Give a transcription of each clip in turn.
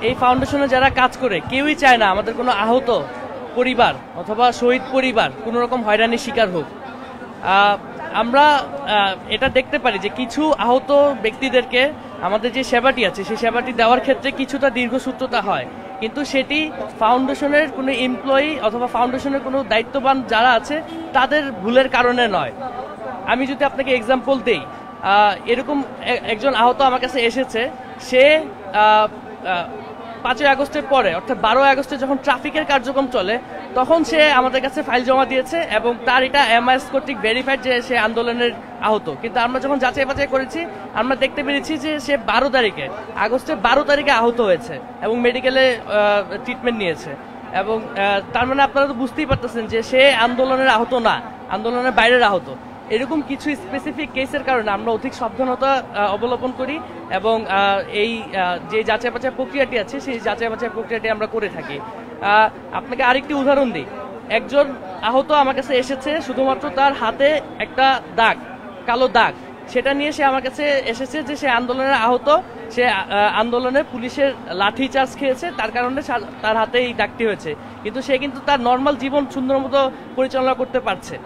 এই ফাউন্ডেশনে যারা কাজ করে কেউই চায় না আমাদের কোনো আহত পরিবার অথবা শহীদ পরিবার কোনো রকম হয়রানির শিকার হোক। আমরা এটা দেখতে পারি যে কিছু আহত ব্যক্তিদেরকে আমাদের যে সেবাটি আছে সেই সেবাটি দেওয়ার ক্ষেত্রে কিছুটা দীর্ঘসূত্রতা হয়, কিন্তু সেটি ফাউন্ডেশনের কোনো এমপ্লয়ি অথবা ফাউন্ডেশনের কোনো দায়িত্ববান যারা আছে তাদের ভুলের কারণে নয়। আমি যদি আপনাকে এক্সাম্পল দেই, এরকম একজন আহত আমার কাছে এসেছে। সে 5ই আগস্টের পরে অর্থাৎ 12ই আগস্টে যখন ট্রাফিকের কার্যক্রম চলে তখন সে আমাদের কাছে ফাইল জমা দিয়েছে এবং তার এটা এমআইএস কর্তৃক ভেরিফাইড যে সে আন্দোলনের আহত। কিন্তু আমরা যখন যাচাই বাছাই করেছি আমরা দেখতে পেরেছি যে সে আগস্টের 12 তারিখে আহত হয়েছে এবং মেডিকেলে ট্রিটমেন্ট নিয়েছে। এবং তার মানে আপনারা তো বুঝতেই পারতেছেন যে সে আন্দোলনের আহত না, আন্দোলনের বাইরের আহত। এরকম কিছু স্পেসিফিক কেসের কারণে আমরা অধিক সাবধানতা অবলম্বন করি এবং এই যে যাচাই বাছাই প্রক্রিয়াটি আছে সেই যাচাই বাছাই প্রক্রিয়াটি আমরা করে থাকি। আপনাকে আরেকটি উদাহরণ দিই। একজন আহত আমার কাছে এসেছে, শুধুমাত্র তার হাতে একটা দাগ, কালো দাগ, সেটা নিয়ে সে আমার কাছে এসেছে যে সে আন্দোলনের আহত, সে আন্দোলনে পুলিশের লাঠি চার্জ খেয়েছে, তার কারণে তার হাতে এই দাগটি হয়েছে। কিন্তু সে কিন্তু তার নর্মাল জীবন সুন্দর মতো পরিচালনা করতে পারছে।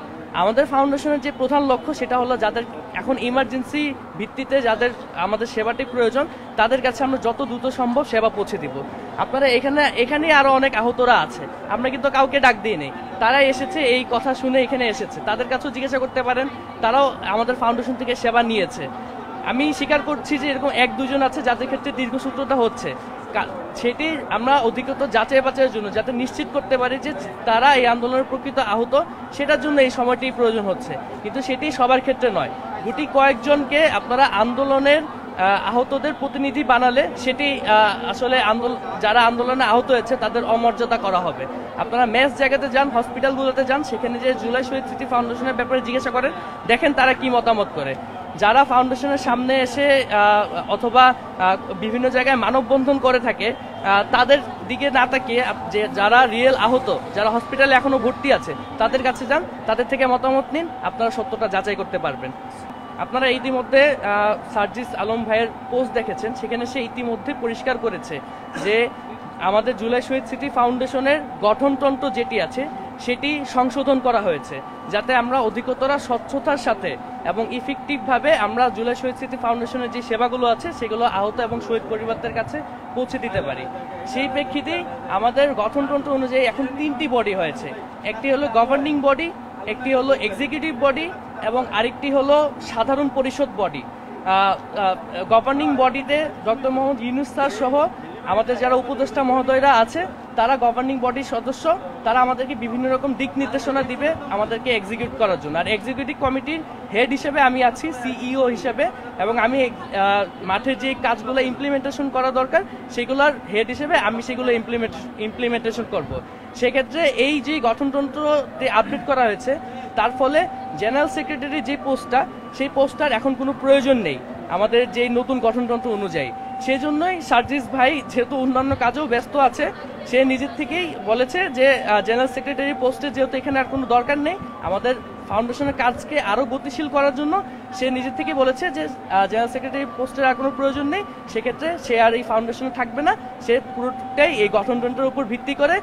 আমাদের ফাউন্ডেশনের যে প্রধান লক্ষ্য সেটা হলো যাদের এখন ইমার্জেন্সি ভিত্তিতে যাদের আমাদের সেবাটি প্রয়োজন তাদের কাছে আমরা যত দ্রুত সম্ভব সেবা পৌঁছে দিব। আপনারা এখানে আরো অনেক আহতরা আছে, আমরা কিন্তু কাউকে ডাক দিই নেই, তারা এসেছে এই কথা শুনে এখানে এসেছে, তাদের কাছেও জিজ্ঞাসা করতে পারেন, তারাও আমাদের ফাউন্ডেশন থেকে সেবা নিয়েছে। আমি স্বীকার করছি যে এরকম 1-2 জন আছে যাদের ক্ষেত্রে দীর্ঘসূত্রতা হচ্ছে, সেটি আমরা অধিকত যাচাই বাছাইয়ের জন্য যাতে নিশ্চিত করতে পারি যে তারা এই আন্দোলনের প্রকৃত আহত, সেটার জন্য এই সময়টি প্রয়োজন হচ্ছে। কিন্তু সেটি সবার ক্ষেত্রে নয়। গুটি কয়েকজনকে আপনারা আন্দোলনের আহতদের প্রতিনিধি বানালে সেটি আসলে যারা আন্দোলনে আহত হয়েছে তাদের অমর্যাদা করা হবে। আপনারা ম্যাচ জায়গাতে যান, হসপিটালগুলোতে যান, সেখানে যে জুলাই শহীদ স্মৃতি ফাউন্ডেশনের ব্যাপারে জিজ্ঞাসা করেন, দেখেন তারা কি মতামত করে। যারা ফাউন্ডেশনের সামনে এসে অথবা বিভিন্ন জায়গায় মানববন্ধন করে থাকে তাদের দিকে না তাকিয়ে যারা রিয়েল আহত, যারা হসপিটালে এখনো ভর্তি আছে তাদের কাছে যান, তাদের থেকে মতামত নিন, আপনারা সত্যটা যাচাই করতে পারবেন। আপনারা ইতিমধ্যে সার্জিস আলম ভাইয়ের পোস্ট দেখেছেন, সেখানে সে ইতিমধ্যে পরিষ্কার করেছে যে আমাদের জুলাই শহীদ স্মৃতি ফাউন্ডেশনের গঠনতন্ত্র যেটি আছে সেটি সংশোধন করা হয়েছে যাতে আমরা অধিকতর স্বচ্ছতার সাথে এবং ইফেক্টিভভাবে আমরা জুলাই শহীদ স্মৃতি ফাউন্ডেশনের যে সেবাগুলো আছে সেগুলো আহত এবং শহীদ পরিবারদের কাছে পৌঁছে দিতে পারি। সেই প্রেক্ষিতেই আমাদের গঠনতন্ত্র অনুযায়ী এখন 3টি বডি হয়েছে। একটি হলো গভর্নিং বডি, একটি হলো এক্সিকিউটিভ বডি এবং আরেকটি হলো সাধারণ পরিষদ বডি। গভর্নিং বডিতে ডক্টর মোহাম্মদ ইউনূস স্যার সহ আমাদের যারা উপদেষ্টা মহোদয়রা আছে তারা গভর্নিং বডির সদস্য, তারা আমাদেরকে বিভিন্ন রকম দিক নির্দেশনা দিবে আমাদেরকে এক্সিকিউট করার জন্য। আর এক্সিকিউটিভ কমিটির হেড হিসেবে আমি আছি, সিইও হিসেবে, এবং আমি মাঠে যে কাজগুলো ইমপ্লিমেন্টেশন করা দরকার সেগুলোর হেড হিসেবে আমি সেগুলো ইমপ্লিমেন্টেশন করব। সেক্ষেত্রে এই যে গঠনতন্ত্রটি আপডেট করা হয়েছে তার ফলে জেনারেল সেক্রেটারি যে পোস্টটা, সেই পোস্টটার এখন কোনো প্রয়োজন নেই আমাদের যে নতুন গঠনতন্ত্র অনুযায়ী। সেই জন্যই সার্জিস ভাই যেহেতু অন্যান্য কাজেও ব্যস্ত আছে, সে নিজের থেকেই বলেছে যে জেনারেল সেক্রেটারি পোস্টে যেহেতু এখানে আর কোনো দরকার নেই, আমাদের ফাউন্ডেশনের কাজকে আরো গতিশীল করার জন্য সে নিজের থেকে বলেছে যে জেনারেল সেক্রেটারি পোস্টের আর কোনো প্রয়োজন নেই, সেক্ষেত্রে সে আর এই ফাউন্ডেশনে থাকবে না। সে পুরোটাই এই গঠনতন্ত্রের উপর ভিত্তি করে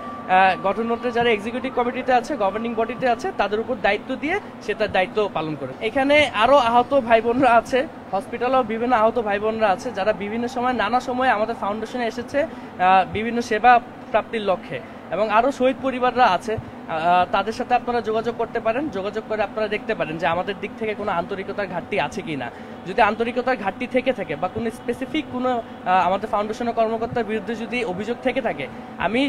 গঠনতন্ত্রের যারা এক্সিকিউটিভ কমিটিতে আছে, গভর্নিং বডিতে আছে, তাদের উপর দায়িত্ব দিয়ে সে তার দায়িত্ব পালন করে। এখানে আরো আহত ভাই বোনরা আছে, হসপিটালেও বিভিন্ন আহত ভাই বোনরা আছে যারা বিভিন্ন সময় নানা সময় আমাদের ফাউন্ডেশনে এসেছে বিভিন্ন সেবা প্রাপ্তির লক্ষ্যে, এবং আরো শহীদ পরিবাররা আছে। তাদের সাথে আপনারা যোগাযোগ করতে পারেন, যোগাযোগ করে আপনারা দেখতে পারেন যে আমাদের দিক থেকে কোনো আন্তরিকতার ঘাটতি আছে কিনা। যদি আন্তরিকতার ঘাটতি থেকে থাকে বা কোনো স্পেসিফিক কোনো আমাদের ফাউন্ডেশনের কর্মকর্তার বিরুদ্ধে যদি অভিযোগ থেকে থাকে, আমি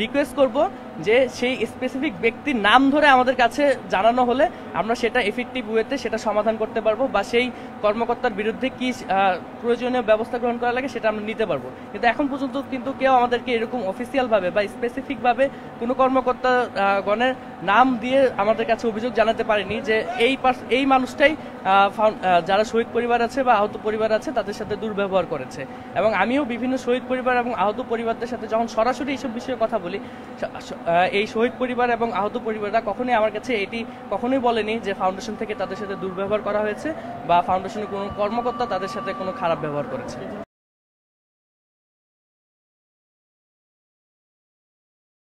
রিকোয়েস্ট করব যে সেই স্পেসিফিক ব্যক্তির নাম ধরে আমাদের কাছে জানানো হলে আমরা সেটা এফেক্টিভ ওয়েতে সেটা সমাধান করতে পারবো, বা সেই কর্মকর্তার বিরুদ্ধে কি প্রয়োজনীয় ব্যবস্থা গ্রহণ করা লাগে সেটা আমরা নিতে পারবো। কিন্তু এখন পর্যন্ত কিন্তু কেউ আমাদেরকে এরকম অফিসিয়ালভাবে বা স্পেসিফিকভাবে কোনো কর্মকর্তা গণের নাম দিয়ে আমাদের কাছে অভিযোগ জানাতে পারেনি যে এই মানুষটাই যারা শহীদ পরিবার আছে বা আহত পরিবার আছে তাদের সাথে দুর্ব্যবহার করেছে। এবং আমিও বিভিন্ন শহীদ পরিবার এবং আহত পরিবারদের সাথে যখন সরাসরি এইসব বিষয়ে কথা বলি, এই শহীদ পরিবার এবং আহত পরিবাররা কখনোই আমার কাছে এটি কখনোই বলেনি যে ফাউন্ডেশন থেকে তাদের সাথে দুর্ব্যবহার করা হয়েছে বা ফাউন্ডেশনের কোনো কর্মকর্তা তাদের সাথে কোনো খারাপ ব্যবহার করেছে।